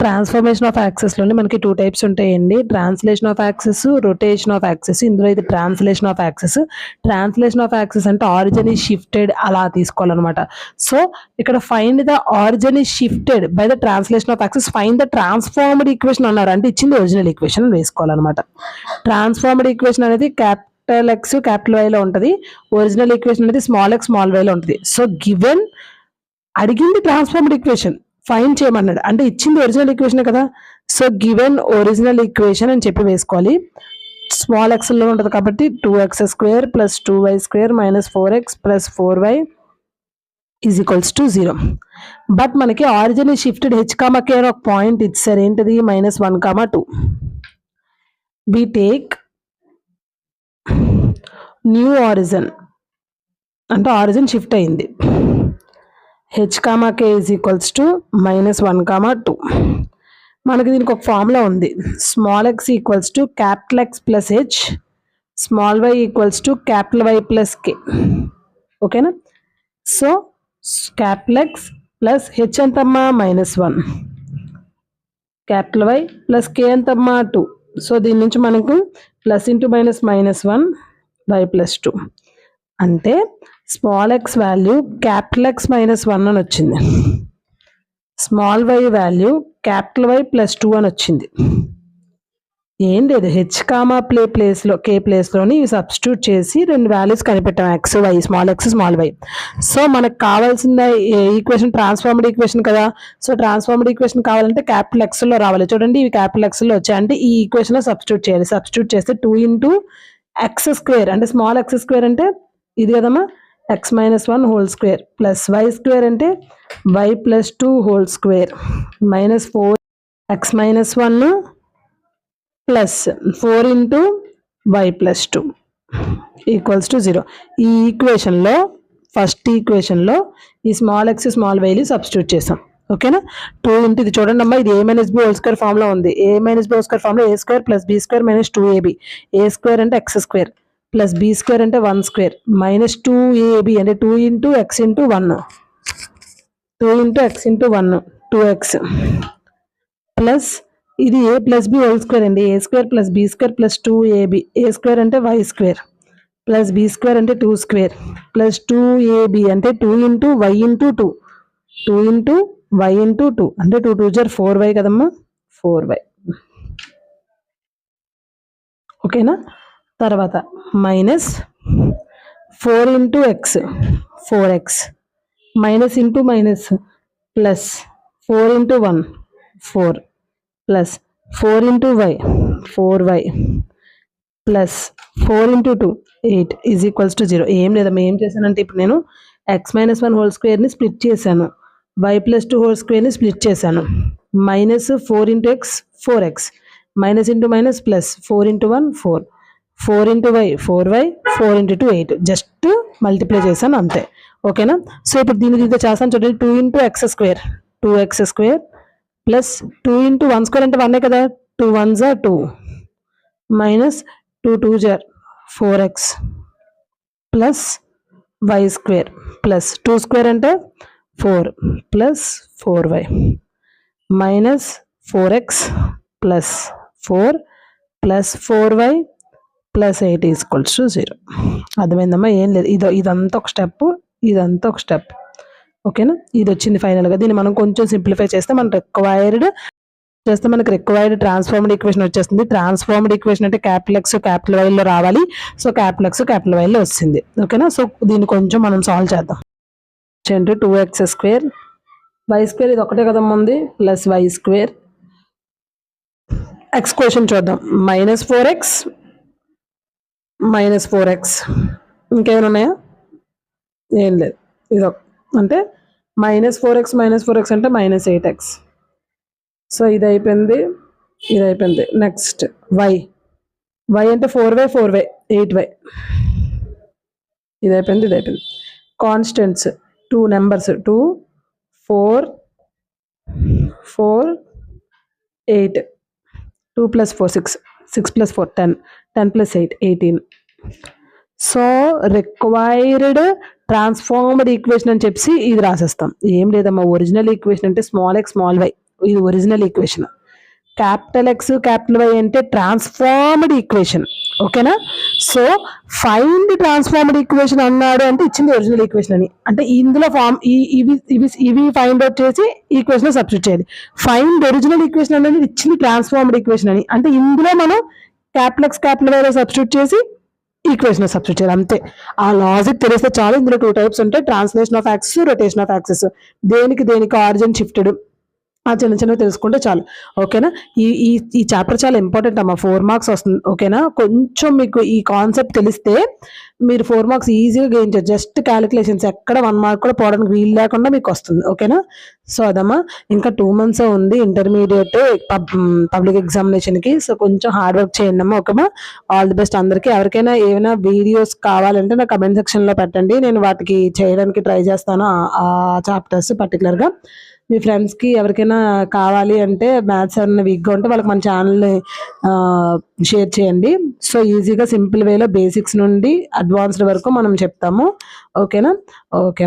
Transformation of యాక్సెస్లోనే మనకి 2 types ఉంటాయండి. Translation of access, rotation of access. ఇందులో ఇది translation of access. Translation of access అంటే ఆరిజిన్ ఈజ్ షిఫ్టెడ్ అలా తీసుకోవాలన్నమాట. సో ఇక్కడ find the origin is shifted by the translation of access, find the transformed equation అన్నారు. అంటే ఇచ్చింది ఒరిజినల్ ఈక్వేషన్ వేసుకోవాలన్నమాట. ట్రాన్స్ఫార్మ్డ్ ఈక్వేషన్ అనేది క్యాపిటల్ ఎక్స్ క్యాపిటల్ వైలో ఉంటుంది. ఒరిజినల్ ఈక్వేషన్ అనేది స్మాల్ ఎక్స్ స్మాల్ వైలో ఉంటుంది. సో గివెన్ అడిగింది ట్రాన్స్ఫార్మ్డ్ ఈక్వేషన్ ఫైండ్ చేయమన్నాడు, అంటే ఇచ్చింది ఒరిజినల్ ఈక్వేషన్ కదా. సో గివెన్ ఒరిజినల్ ఈక్వేషన్ అని చెప్పి వేసుకోవాలి. స్మాల్ ఎక్స్లో ఉంటుంది కాబట్టి 2x² + 2y² - 4x + 4y = 0. But మనకి ఆరిజిన్ షిఫ్టెడ్ h, k అని ఒక పాయింట్ ఇచ్చారు. ఏంటిది? -1, 2. వి టేక్ న్యూ ఆరిజిన్ అంటే ఆరిజిన్ షిఫ్ట్ అయింది. h, k = -1, 2. మనకి దీనికి ఒక ఫార్ములా ఉంది. Small x = capital X + h, small y = capital Y + k. ఓకేనా? సో క్యాపిటల్ X + h ఎంతమ్మా? -1, క్యాపిటల్ Y + k ఎంతమ్మా? 2. సో దీని నుంచి మనకు +(-) -1 y + 2 అంటే small x value capital X -1 అని వచ్చింది. Small y value capital Y + 2 అని వచ్చింది. ఏం లేదు, h, k ప్లేస్లోని ఇవి సబ్స్టిట్యూట్ చేసి 2 వాల్యూస్ కనిపెట్టాం, x y, small x small y. So మనకు కావాల్సిన ఈక్వేషన్ ట్రాన్స్ఫార్మ్డ్ ఈక్వేషన్ కదా. సో ట్రాన్స్ఫార్మ్డ్ ఈక్వేషన్ కావాలంటే క్యాపిటల్ Xలో రావాలి. చూడండి ఇవి క్యాపిటల్ Xలో వచ్చాయి, అంటే ఈ ఈక్వేషన్లో సబ్స్టిట్యూట్ చేయాలి. సబ్స్టిట్యూట్ చేస్తే 2 × x² అంటే స్మాల్ x² అంటే ఇది కదమ్మా, x - 1 2 + y² అంటే y + 2 2 -4 x - 1 + 4 × y + 2 = 0. ఈ ఈక్వేషన్లో ఫస్ట్ ఈక్వేషన్లో ఈ స్మాల్ x స్మాల్ వైని సబ్స్టిట్యూట్ చేసాం. ఓకేనా? 2 × ఇది చూడండి అమ్మా, ఇది a - b² ఫామ్లో ఉంది. a - b² ఫామ్లో a² + b² - 2ab. a² అంటే x² + b² అంటే 1² - 2ab అంటే 2 × x × 1 2 × x × 1 2x ప్లస్ ఇది a + b² అండి. a² + b² + 2ab. a² అంటే y² + b² అంటే 2² + 2ab అంటే 2 × y × 2 2 × y × 2 అంటే 2 × 2 = 4y కదమ్మా, 4y. ఓకేనా? తర్వాత -4 × x 4x minus into minus plus 4 × 1 4 plus 4 × y 4y plus 4 × 2 8 = 0. ఏం లేదమ్మా, ఏం చేశానంటే ఇప్పుడు నేను x - 1 హోల్ స్క్వేర్ని స్ప్లిట్ చేశాను, y + 2 హోల్ స్క్వేర్ని స్ప్లిట్ చేశాను. -4 × x 4x minus into minus plus 4 × 1 4 4 × y 4y 4 × 2 8 just multiply చేశాను అంతే. ఓకేనా? సో ఇప్పుడు దీనికి చేస్తాను చూడండి. 2 × x² 2x² ప్లస్ 2 × 1² అంటే 1 కదా, 2 1s are 2 minus 2 2s are 4x plus y² plus 2² అంటే 4 plus 4y minus 4x plus 4 plus 4y plus 8 = 0. అర్థమైందమ్మా? ఏం లేదు, ఇదంతా ఒక స్టెప్, ఇదంతా ఒక స్టెప్. ఓకేనా? ఇది వచ్చింది ఫైనల్గా. దీన్ని మనం కొంచెం సింప్లిఫై చేస్తే మనకు రిక్వైర్డ్ ట్రాన్స్ఫార్మ్డ్ ఈక్వేషన్ వచ్చేస్తుంది. ట్రాన్స్ఫార్మ్డ్ ఈక్వేషన్ అంటే క్యాపిటల్ X క్యాపిటల్ వైలో రావాలి. సో క్యాపిటల్ X క్యాపిటల్ వైలో వస్తుంది. ఓకేనా? సో దీన్ని కొంచెం మనం సాల్వ్ చేద్దాం. 2x² y² ఇది ఒకటే కదమ్మా ఉంది, ప్లస్ y² x క్వశ్చన్ చూద్దాం. -4x ఇంకేమైనా ఉన్నాయా? ఏం లేదు. ఇదో అంటే -4x అంటే -8x. సో ఇది అయిపోయింది, ఇది అయిపోయింది. నెక్స్ట్ y అంటే 4y 8y. ఇది అయిపోయింది, ఇది అయిపోయింది. Constants 2 numbers 2 4 4 8 2 + 4 6 6 + 4 10 10 + 8 18. So required transformed equation అని చెప్పి ఇది రాసేస్తాం. ఏం లేదమ్మా, ఒరిజినల్ ఈక్వేషన్ అంటే స్మాల్ x స్మాల్ y. ఇది original equation. Capital x capital y అంటే ట్రాన్స్ఫార్మ్డ్ ఈక్వేషన్. ఓకేనా? సో ఫైండ్ ట్రాన్స్ఫార్మ్డ్ ఈక్వేషన్ అన్నాడు అంటే ఇచ్చింది ఒరిజినల్ ఈక్వేషన్ అని. అంటే ఇందులో ఫార్మ్ ఇవి ఫైండ్ అవుట్ చేసి ఈక్వేషన్ సబ్స్టిట్యూట్ చేయాలి. ఫైండ్ ఒరిజినల్ ఈక్వేషన్ అనేది ఇచ్చింది ట్రాన్స్ఫార్మ్డ్ ఈక్వేషన్ అని. అంటే ఇందులో మనం క్యాపిటల్ ఎక్స్ క్యాపిటల్ వైలో సబ్స్టిట్యూట్ చేసి ఈక్వేషన్ సబ్స్టిట్యూట్ చేయాలి అంతే. ఆ లాజిక్ తెలిస్తే చాలు. ఇందులో 2 టైప్స్ ఉంటాయి, translation of access, rotation of access. దేనికి ఆరిజిన్ షిఫ్టెడ్, ఆ చిన్నవి తెలుసుకుంటే చాలు. ఓకేనా? ఈ ఈ ఈ చాప్టర్ చాలా ఇంపార్టెంట్ అమ్మా, 4 మార్క్స్ వస్తుంది. ఓకేనా? కొంచెం మీకు ఈ కాన్సెప్ట్ తెలిస్తే మీరు 4 మార్క్స్ ఈజీగా గెయిన్ చేయొచ్చు. జస్ట్ క్యాలిక్యులేషన్స్, ఎక్కడ 1 మార్క్ కూడా పోవడానికి వీలు లేకుండా మీకు వస్తుంది. ఓకేనా? సో అదమ్మా, ఇంకా 2 months ఉంది ఇంటర్మీడియట్ పబ్లిక్ ఎగ్జామినేషన్కి. సో కొంచెం హార్డ్ వర్క్ చేయండి అమ్మా. ఓకేమా? ఆల్ ది బెస్ట్ అందరికీ. ఎవరికైనా ఏమైనా వీడియోస్ కావాలంటే నా కమెంట్ సెక్షన్లో పెట్టండి, నేను వాటికి చేయడానికి ట్రై చేస్తాను. ఆ చాప్టర్స్ పర్టికులర్గా మీ ఫ్రెండ్స్కి ఎవరికైనా కావాలి అంటే, మ్యాథ్స్ ఎవరైనా వీక్గా ఉంటే వాళ్ళకి మన ఛానల్ని షేర్ చేయండి. సో ఈజీగా సింపుల్ వేలో బేసిక్స్ నుండి అడ్వాన్స్డ్ వరకు మనం చెప్తాము. ఓకేనా? ఓకే.